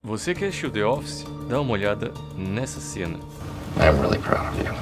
Você que assistiu The Office, dá uma olhada nessa cena. I'm really proud of you.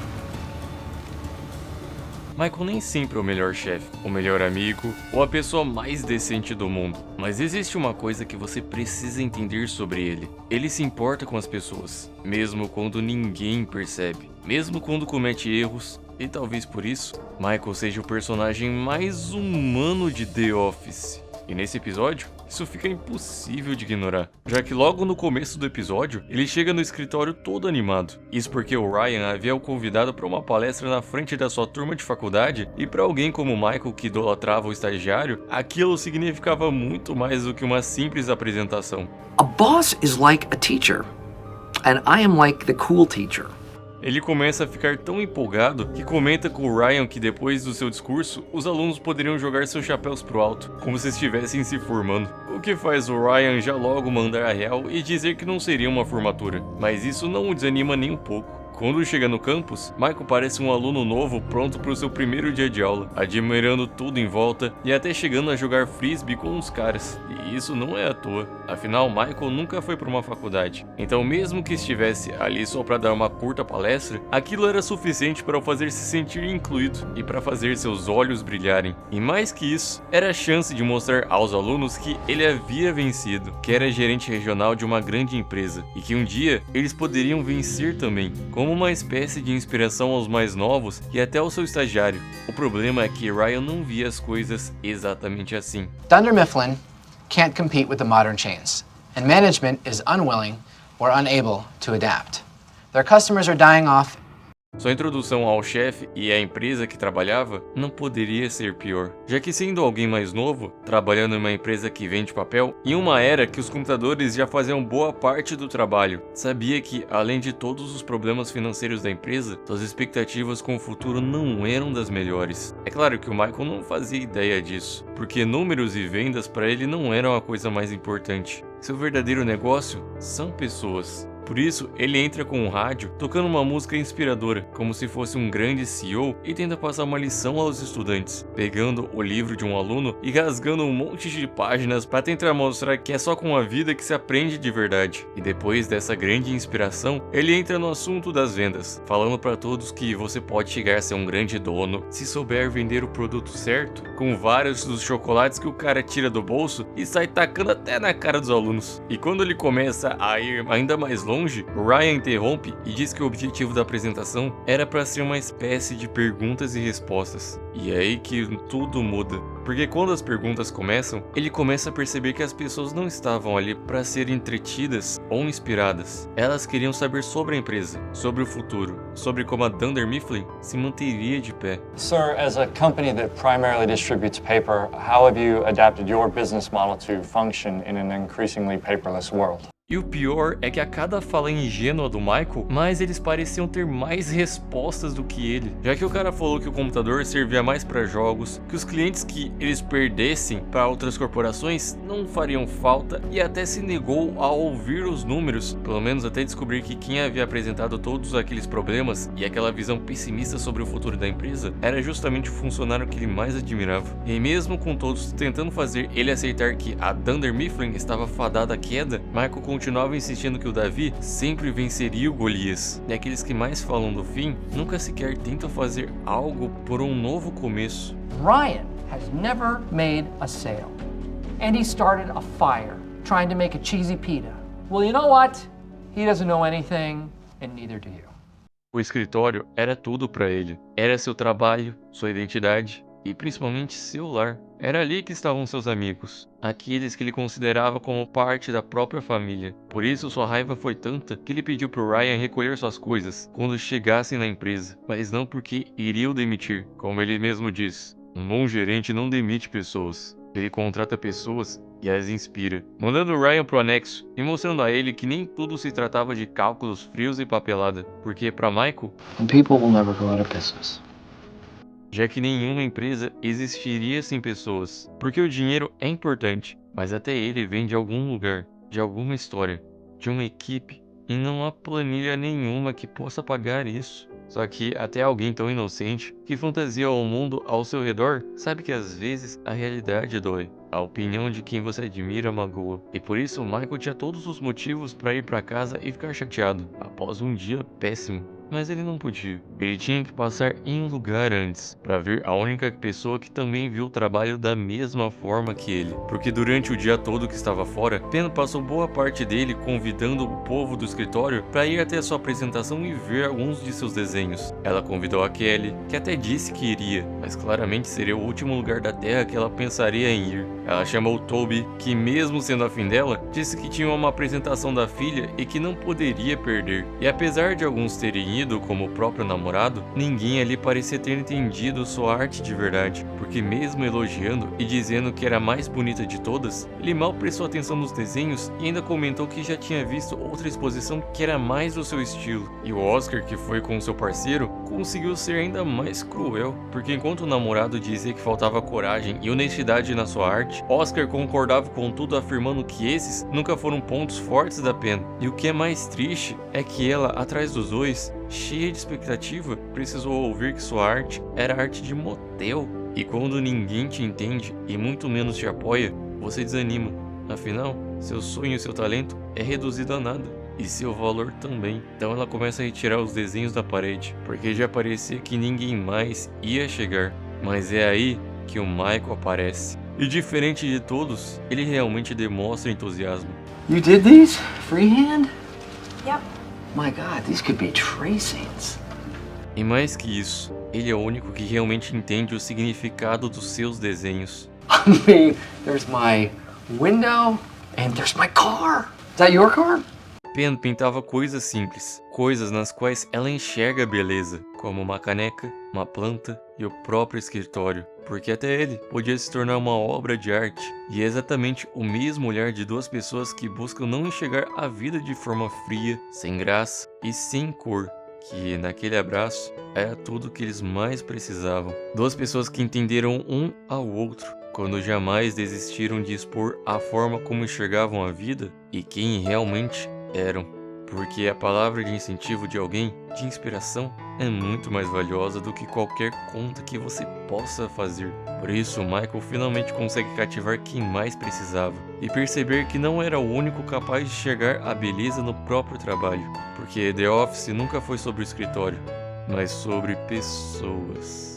Michael nem sempre é o melhor chefe, o melhor amigo ou a pessoa mais decente do mundo. Mas existe uma coisa que você precisa entender sobre ele. Ele se importa com as pessoas, mesmo quando ninguém percebe, mesmo quando comete erros. E talvez por isso, Michael seja o personagem mais humano de The Office. E nesse episódio, isso fica impossível de ignorar, já que logo no começo do episódio, ele chega no escritório todo animado. Isso porque o Ryan havia o convidado para uma palestra na frente da sua turma de faculdade, e para alguém como Michael que idolatrava o estagiário, aquilo significava muito mais do que uma simples apresentação. A boss is like a teacher, and I am like the cool teacher. Ele começa a ficar tão empolgado que comenta com o Ryan que depois do seu discurso, os alunos poderiam jogar seus chapéus pro alto, como se estivessem se formando. O que faz o Ryan já logo mandar a real e dizer que não seria uma formatura. Mas isso não o desanima nem um pouco. Quando chega no campus, Michael parece um aluno novo pronto para o seu primeiro dia de aula, admirando tudo em volta e até chegando a jogar frisbee com uns caras. E isso não é à toa, afinal Michael nunca foi para uma faculdade. Então mesmo que estivesse ali só para dar uma curta palestra, aquilo era suficiente para o fazer se sentir incluído e para fazer seus olhos brilharem. E mais que isso, era a chance de mostrar aos alunos que ele havia vencido, que era gerente regional de uma grande empresa e que um dia eles poderiam vencer também, como uma espécie de inspiração aos mais novos e até ao seu estagiário. O problema é que Ryan não via as coisas exatamente assim. Dunder Mifflin can't compete with the modern chains, and management is unwilling or unable to adapt. Their customers are dying off. Sua introdução ao chefe e à empresa que trabalhava não poderia ser pior, já que sendo alguém mais novo, trabalhando em uma empresa que vende papel, em uma era que os computadores já faziam boa parte do trabalho, sabia que, além de todos os problemas financeiros da empresa, suas expectativas com o futuro não eram das melhores. É claro que o Michael não fazia ideia disso, porque números e vendas para ele não eram a coisa mais importante. Seu verdadeiro negócio são pessoas. Por isso, ele entra com um rádio, tocando uma música inspiradora, como se fosse um grande CEO, e tenta passar uma lição aos estudantes, pegando o livro de um aluno e rasgando um monte de páginas para tentar mostrar que é só com a vida que se aprende de verdade. E depois dessa grande inspiração, ele entra no assunto das vendas, falando para todos que você pode chegar a ser um grande dono se souber vender o produto certo, com vários dos chocolates que o cara tira do bolso e sai tacando até na cara dos alunos. E quando ele começa a ir ainda mais longe, Ryan interrompe e diz que o objetivo da apresentação era para ser uma espécie de perguntas e respostas. E é aí que tudo muda, porque quando as perguntas começam, ele começa a perceber que as pessoas não estavam ali para ser entretidas ou inspiradas. Elas queriam saber sobre a empresa, sobre o futuro, sobre como a Dunder Mifflin se manteria de pé. Sir, as a company that primarily distributes paper, how have you adapted your business model to function in an increasingly paperless world? E o pior é que a cada fala ingênua do Michael, mais eles pareciam ter mais respostas do que ele. Já que o cara falou que o computador servia mais para jogos, que os clientes que eles perdessem para outras corporações não fariam falta e até se negou a ouvir os números, pelo menos até descobrir que quem havia apresentado todos aqueles problemas e aquela visão pessimista sobre o futuro da empresa era justamente o funcionário que ele mais admirava. E mesmo com todos tentando fazer ele aceitar que a Dunder Mifflin estava fadada à queda, Michael continuava insistindo que o Davi sempre venceria o Golias. E aqueles que mais falam do fim, nunca sequer tentam fazer algo por um novo começo. Ryan has never made a sale. And he started a fire, trying to make a cheesy pita. Well, you know what? He doesn't know anything, and neither do you. O escritório era tudo para ele. Era seu trabalho, sua identidade e principalmente seu lar. Era ali que estavam seus amigos, aqueles que ele considerava como parte da própria família. Por isso sua raiva foi tanta que ele pediu pro Ryan recolher suas coisas quando chegassem na empresa, mas não porque iria o demitir, como ele mesmo diz. Um bom gerente não demite pessoas, ele contrata pessoas e as inspira, mandando o Ryan pro anexo e mostrando a ele que nem tudo se tratava de cálculos frios e papelada, porque para Michael, And people will never go out of business. já que nenhuma empresa existiria sem pessoas, porque o dinheiro é importante, mas até ele vem de algum lugar, de alguma história, de uma equipe, e não há planilha nenhuma que possa pagar isso. Só que até alguém tão inocente que fantasia o mundo ao seu redor sabe que às vezes a realidade dói. A opinião de quem você admira magoa, e por isso Michael tinha todos os motivos para ir para casa e ficar chateado, após um dia péssimo. Mas ele não podia. Ele tinha que passar em um lugar antes, para ver a única pessoa que também viu o trabalho da mesma forma que ele. Porque durante o dia todo que estava fora, Pen passou boa parte dele convidando o povo do escritório para ir até a sua apresentação e ver alguns de seus desenhos. Ela convidou a Kelly, que até disse que iria, mas claramente seria o último lugar da Terra que ela pensaria em ir. Ela chamou Toby, que mesmo sendo afim dela, disse que tinha uma apresentação da filha e que não poderia perder. E apesar de alguns terem ido como o próprio namorado, ninguém ali parecia ter entendido sua arte de verdade, porque mesmo elogiando e dizendo que era a mais bonita de todas, ele mal prestou atenção nos desenhos e ainda comentou que já tinha visto outra exposição que era mais do seu estilo. E o Oscar, que foi com seu parceiro, conseguiu ser ainda mais cruel, porque enquanto o namorado dizia que faltava coragem e honestidade na sua arte, Oscar concordava com tudo, afirmando que esses nunca foram pontos fortes da Pen. E o que é mais triste é que ela, atrás dos dois, cheia de expectativa, precisou ouvir que sua arte era arte de motel. E quando ninguém te entende e muito menos te apoia, você desanima. Afinal, seu sonho e seu talento é reduzido a nada, e seu valor também. Então ela começa a retirar os desenhos da parede, porque já parecia que ninguém mais ia chegar. Mas é aí que o Michael aparece. E diferente de todos, ele realmente demonstra entusiasmo. You did these? Freehand? Yep. My God, these could be tracings. E mais que isso, ele é o único que realmente entende o significado dos seus desenhos. I mean, there's my window and there's my car. Is that your car? Pen pintava coisas simples, coisas nas quais ela enxerga a beleza, como uma caneca, uma planta e o próprio escritório, porque até ele podia se tornar uma obra de arte. E é exatamente o mesmo olhar de duas pessoas que buscam não enxergar a vida de forma fria, sem graça e sem cor, que naquele abraço era tudo que eles mais precisavam. Duas pessoas que entenderam um ao outro, quando jamais desistiram de expor a forma como enxergavam a vida e quem realmente eram. Porque a palavra de incentivo de alguém, de inspiração, é muito mais valiosa do que qualquer conta que você possa fazer. Por isso, Michael finalmente consegue cativar quem mais precisava e perceber que não era o único capaz de enxergar a beleza no próprio trabalho. Porque The Office nunca foi sobre o escritório, mas sobre pessoas.